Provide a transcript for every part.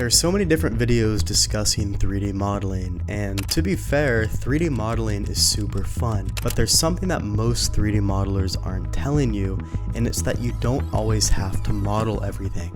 There are so many different videos discussing 3D modeling, and to be fair, 3D modeling is super fun, but there's something that most 3D modelers aren't telling you, and it's that you don't always have to model everything.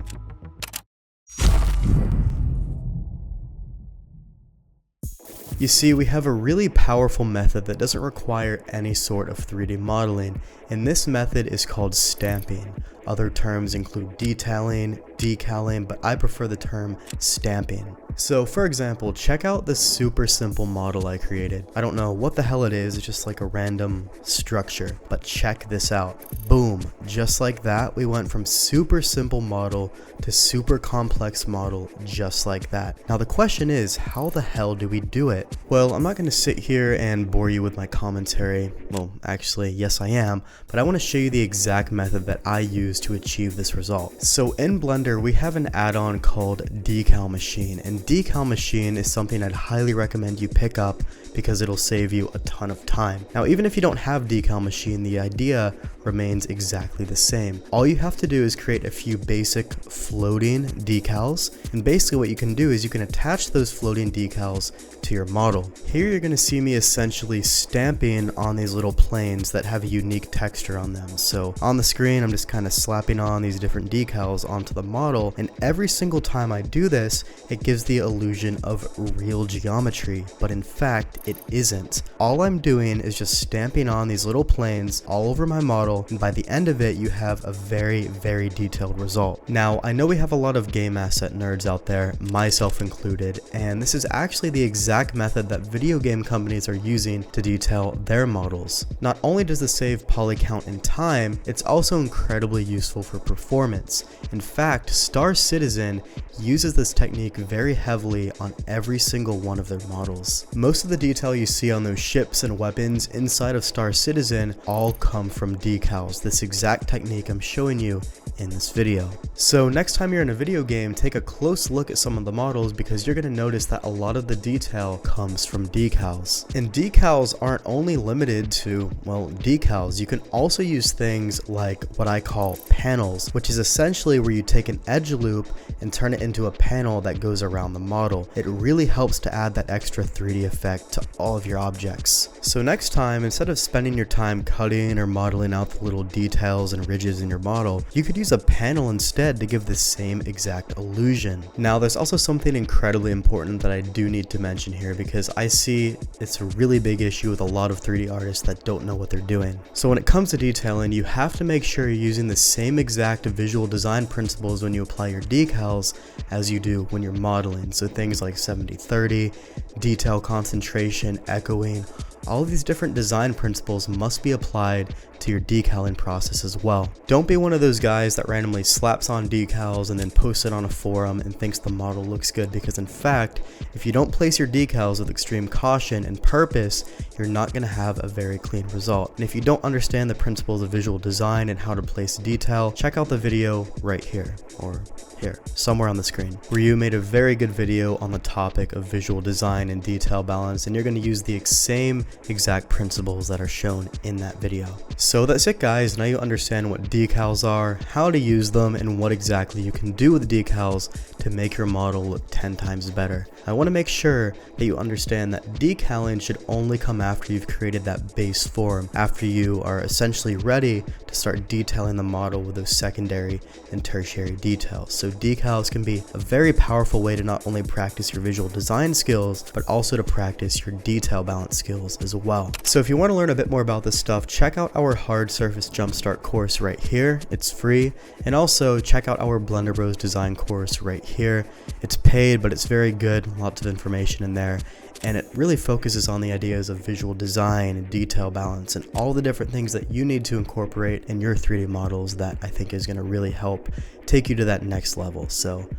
You see, we have a really powerful method that doesn't require any sort of 3D modeling, and this method is called stamping. Other terms include detailing, decaling, but I prefer the term stamping. So for example, check out this super simple model I created. I don't know what the hell it is, it's just like a random structure, but check this out. Boom, just like that, we went from super simple model to super complex model, just like that. Now the question is, how the hell do we do it? Well, I'm not going to sit here and bore you with my commentary. Well, actually, yes I am, but I want to show you the exact method that I use to achieve this result. So in Blender, we have an add-on called Decal Machine, and Decal Machine is something I'd highly recommend you pick up because it'll save you a ton of time. Now, even if you don't have Decal Machine, the idea remains exactly the same. All you have to do is create a few basic floating decals, and basically what you can do is you can attach those floating decals to your model. Here you're going to see me essentially stamping on these little planes that have a unique texture on them. So on the screen, I'm just kind of slapping on these different decals onto the model, and every single time I do this, it gives the illusion of real geometry, but in fact it isn't. All I'm doing is just stamping on these little planes all over my model, and by the end of it you have a very detailed result. Now I know we have a lot of game asset nerds out there, myself included, and this is actually the exact method that video game companies are using to detail their models. Not only does this save poly count and time, it's also incredibly useful for performance. In fact, Star Citizen uses this technique very heavily on every single one of their models. Most of the detail you see on those ships and weapons inside of Star Citizen all come from decals, this exact technique I'm showing you in this video. So next time you're in a video game, take a close look at some of the models because you're going to notice that a lot of the detail comes from decals. And decals aren't only limited to, well, decals. You can also use things like what I call panels, which is essentially where you take an edge loop and turn it into a panel that goes around the model. It really helps to add that extra 3D effect to all of your objects. So next time, instead of spending your time cutting or modeling out the little details and ridges in your model, you could use a panel instead to give the same exact illusion. Now there's also something incredibly important that I do need to mention here because I see it's a really big issue with a lot of 3D artists that don't know what they're doing. So when it comes to detailing, you have to make sure you're using the same exact visual design principles when you apply your decals as you do when you're modeling. So things like 70-30, detail concentration, echoing, all of these different design principles must be applied to your decaling process as well. Don't be one of those guys that randomly slaps on decals and then posts it on a forum and thinks the model looks good, because in fact, if you don't place your decals with extreme caution and purpose, you're not going to have a very clean result. And if you don't understand the principles of visual design and how to place detail, check out the video right here, or here, somewhere on the screen. Ryu made a very good video on the topic of visual design and detail balance, and you're going to use the same exact principles that are shown in that video. So that's it guys, now you understand what decals are, how to use them, and what exactly you can do with decals to make your model look 10 times better. I want to make sure that you understand that decaling should only come after you've created that base form, after you are essentially ready to start detailing the model with those secondary and tertiary details. So decals can be a very powerful way to not only practice your visual design skills, but also to practice your detail balance skills as well. So if you want to learn a bit more about this stuff, check out our Hard Surface Jumpstart course right here. It's free. And also check out our Blender Bros design course right here. It's paid, but it's very good. Lots of information in there. And it really focuses on the ideas of visual design and detail balance and all the different things that you need to incorporate in your 3D models that I think is going to really help take you to that next level. So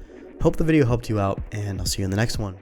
hope the video helped you out, and I'll see you in the next one.